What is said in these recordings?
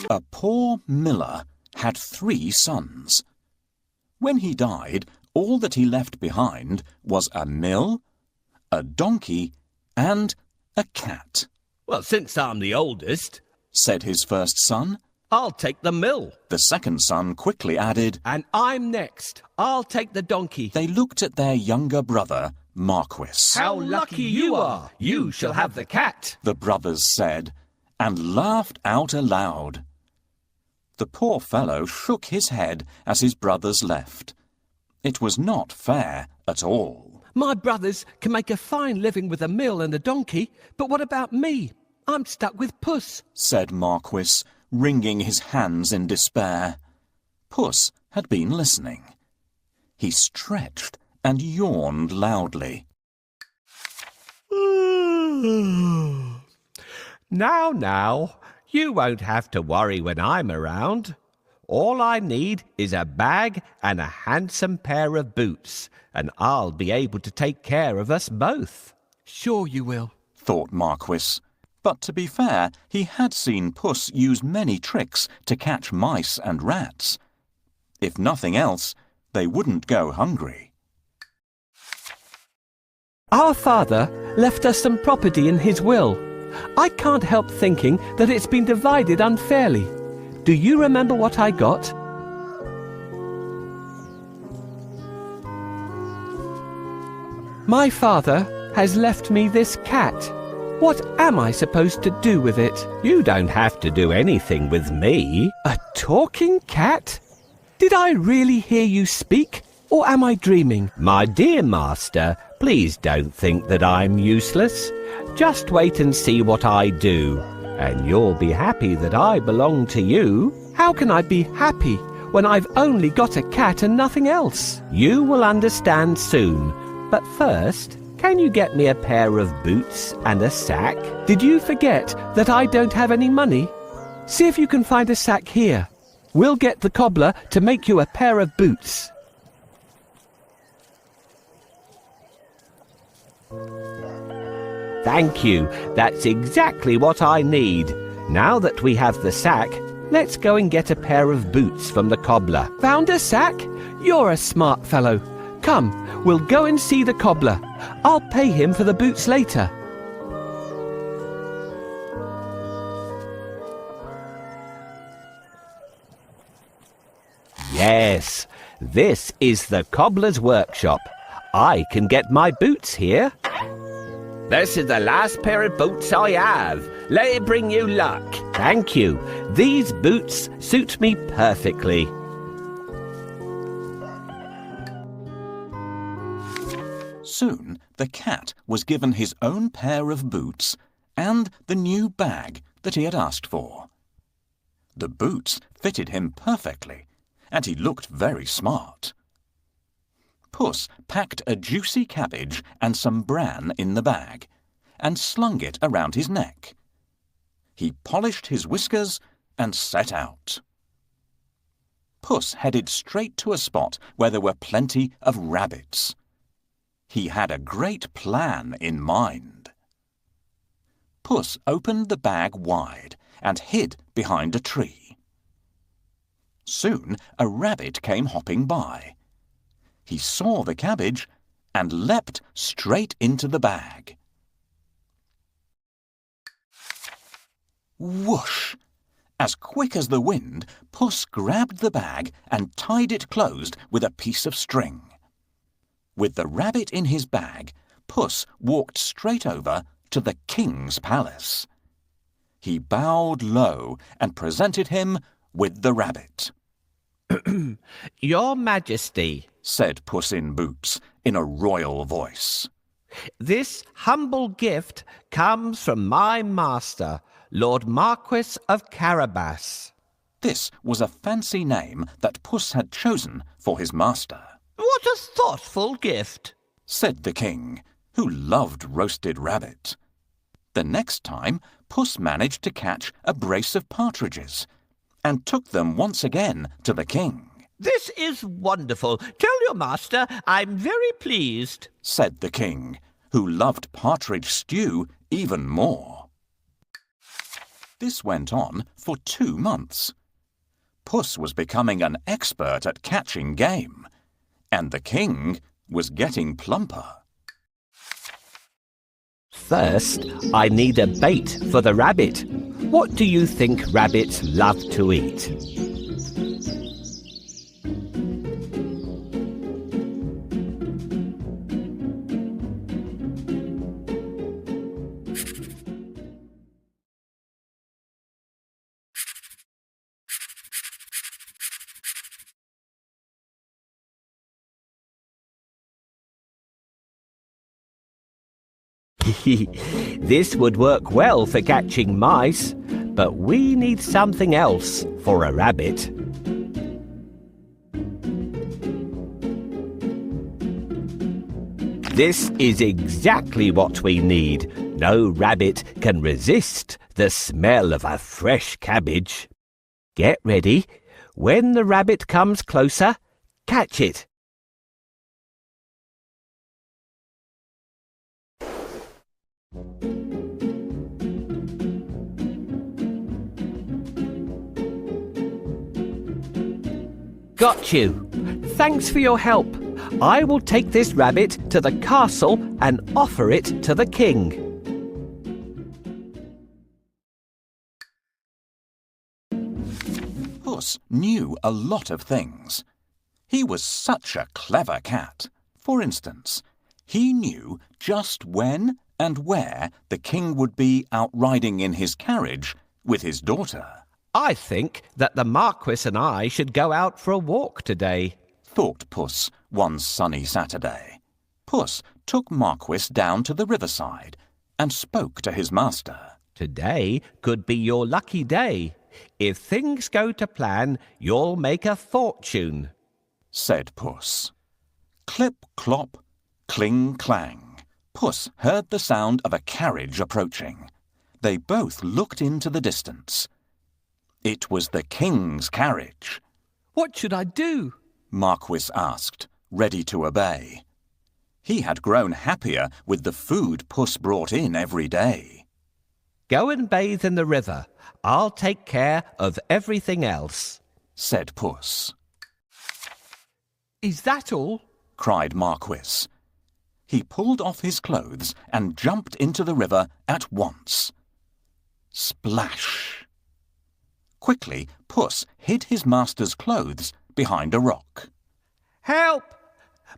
A poor miller had 3 sons. When he died, all that he left behind was a mill, a donkey, and a cat. "Well, since I'm the oldest," said his first son. "I'll take the mill." The second son quickly added, "And I'm next. I'll take the donkey." They looked at their younger brother, Marquis. "How lucky you are! You shall have the cat," the brothers said, and laughed out aloud. The poor fellow shook his head as his brothers left. It was not fair at all. "My brothers can make a fine living with a mill and a donkey, but what about me? I'm stuck with Puss," said Marquis, wringing his hands in despair. Puss had been listening. He stretched and yawned loudly. Now, you won't have to worry when I'm around. All I need is a bag and a handsome pair of boots, and I'll be able to take care of us both." "Sure you will," thought Marquis. But to be fair, he had seen Puss use many tricks to catch mice and rats. If nothing else, they wouldn't go hungry. "Our father left us some property in his will. I can't help thinking that it's been divided unfairly. Do you remember what I got?" "My father has left me this cat. What am I supposed to do with it?" "You don't have to do anything with me." "A talking cat? Did I really hear you speak, or am I dreaming?" "My dear master, please don't think that I'm useless. Just wait and see what I do, and you'll be happy that I belong to you." "How can I be happy when I've only got a cat and nothing else?" "You will understand soon, but first, can you get me a pair of boots and a sack?" "Did you forget that I don't have any money? See if you can find a sack here. We'll get the cobbler to make you a pair of boots." "Thank you. That's exactly what I need. Now that we have the sack, let's go and get a pair of boots from the cobbler." "Found a sack? You're a smart fellow. Come, we'll go and see the cobbler. I'll pay him for the boots later." "Yes, this is the cobbler's workshop. I can get my boots here." "This is the last pair of boots I have. Let it bring you luck." "Thank you. These boots suit me perfectly." Soon the cat was given his own pair of boots and the new bag that he had asked for. The boots fitted him perfectly, and he looked very smart. Puss packed a juicy cabbage and some bran in the bag, and slung it around his neck. He polished his whiskers and set out. Puss headed straight to a spot where there were plenty of rabbits. He had a great plan in mind. Puss opened the bag wide and hid behind a tree. Soon a rabbit came hopping by. He saw the cabbage and leapt straight into the bag. Whoosh! As quick as the wind, Puss grabbed the bag and tied it closed with a piece of string. With the rabbit in his bag, Puss walked straight over to the king's palace. He bowed low and presented him with the rabbit. "Your Majesty," said Puss in Boots in a royal voice, "this humble gift comes from my master, Lord Marquis of Carabas." This was a fancy name that Puss had chosen for his master. "What a thoughtful gift," said the king, who loved roasted rabbit. The next time, Puss managed to catch a brace of partridges and took them once again to the king. "This is wonderful. Tell your master I'm very pleased," said the king, who loved partridge stew even more. This went on for 2 months. Puss was becoming an expert at catching game, and the king was getting plumper. First, I need a bait for the rabbit. What do you think rabbits love to eat? This would work well for catching mice, but we need something else for a rabbit. This is exactly what we need. No rabbit can resist the smell of a fresh cabbage. Get ready. When the rabbit comes closer, catch it. Got you. Thanks for your help. I will take this rabbit to the castle and offer it to the king. Puss knew a lot of things. He was such a clever cat. For instance, he knew just when and where the king would be out riding in his carriage with his daughter. I think that the Marquis and I should go out for a walk today, thought Puss one sunny Saturday. Puss took Marquis down to the riverside and spoke to his master. Today could be your lucky day. If things go to plan, you'll make a fortune, said Puss. Clip, clop, cling, clang. Puss heard the sound of a carriage approaching. They both looked into the distance. It was the king's carriage. What should I do? Marquis asked, ready to obey. He had grown happier with the food Puss brought in every day. Go and bathe in the river. I'll take care of everything else, said Puss. Is that all? Cried Marquis. He pulled off his clothes and jumped into the river at once. Splash! Quickly, Puss hid his master's clothes behind a rock. "Help!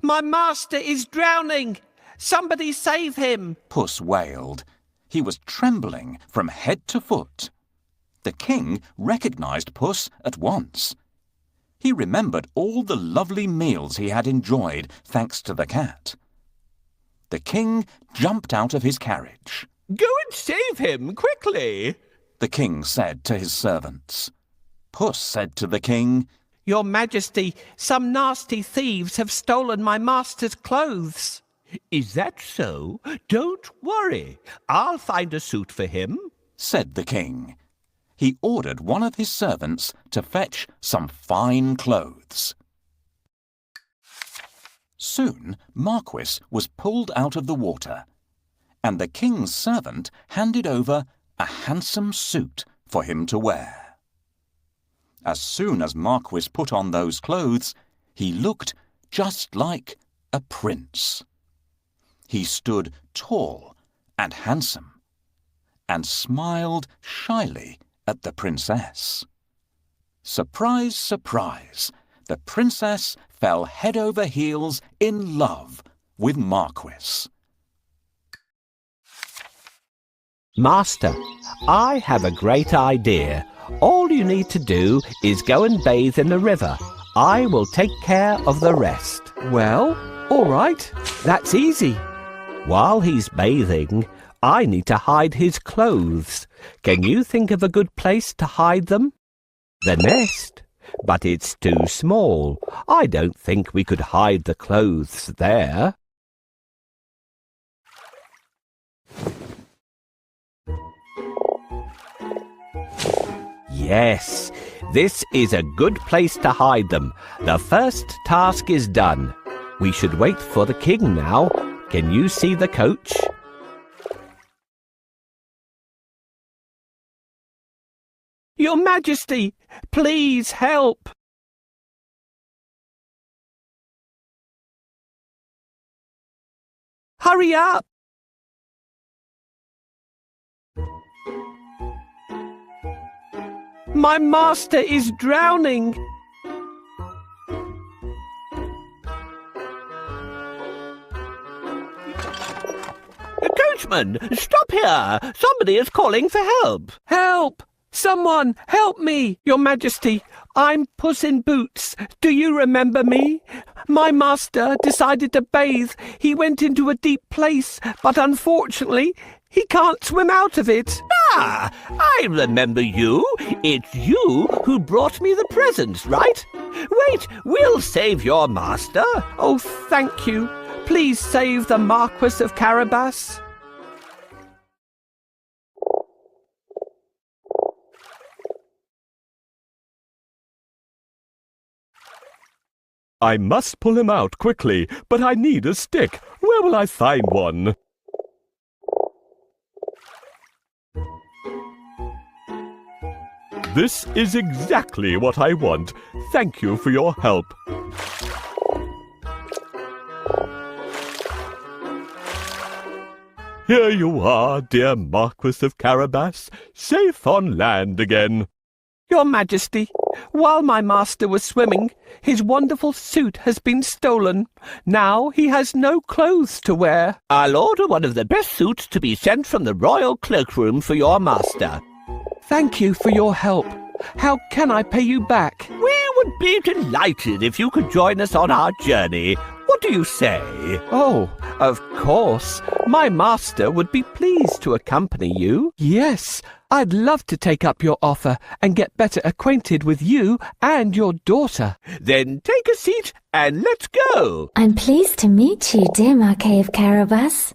My master is drowning! Somebody save him!" Puss wailed. He was trembling from head to foot. The king recognized Puss at once. He remembered all the lovely meals he had enjoyed thanks to the cat. The king jumped out of his carriage. "Go and save him, quickly!" the king said to his servants. Puss said to the king, "Your Majesty, some nasty thieves have stolen my master's clothes." Is that so? Don't worry. I'll find a suit for him, said the king. He ordered one of his servants to fetch some fine clothes. Soon Marquis was pulled out of the water, and the king's servant handed over a handsome suit for him to wear. As soon as Marquis put on those clothes, he looked just like a prince. He stood tall and handsome, and smiled shyly at the princess. Surprise, surprise, the princess fell head over heels in love with Marquis. Master, I have a great idea. All you need to do is go and bathe in the river. I will take care of the rest. Well, all right. That's easy. While he's bathing, I need to hide his clothes. Can you think of a good place to hide them? The nest. But it's too small. I don't think we could hide the clothes there. Yes, this is a good place to hide them. The first task is done. We should wait for the king now. Can you see the coach? Your Majesty, please help. Hurry up. My master is drowning. Coachman, stop here! Somebody is calling for help! Help! Someone, help me! Your Majesty, I'm Puss in Boots. Do you remember me? My master decided to bathe. He went into a deep place, but unfortunately, he can't swim out of it. Ah, I remember you. It's you who brought me the presents, right? Wait, we'll save your master. Oh, thank you. Please save the Marquis of Carabas. I must pull him out quickly, but I need a stick. Where will I find one? This is exactly what I want. Thank you for your help. Here you are, dear Marquis of Carabas, safe on land again. Your Majesty, while my master was swimming, his wonderful suit has been stolen. Now he has no clothes to wear. I'll order one of the best suits to be sent from the royal cloakroom for your master. Thank you for your help. How can I pay you back? We would be delighted if you could join us on our journey. What do you say? Oh, of course. My master would be pleased to accompany you. Yes, I'd love to take up your offer and get better acquainted with you and your daughter. Then take a seat and let's go. I'm pleased to meet you, dear Marquis of Carabas.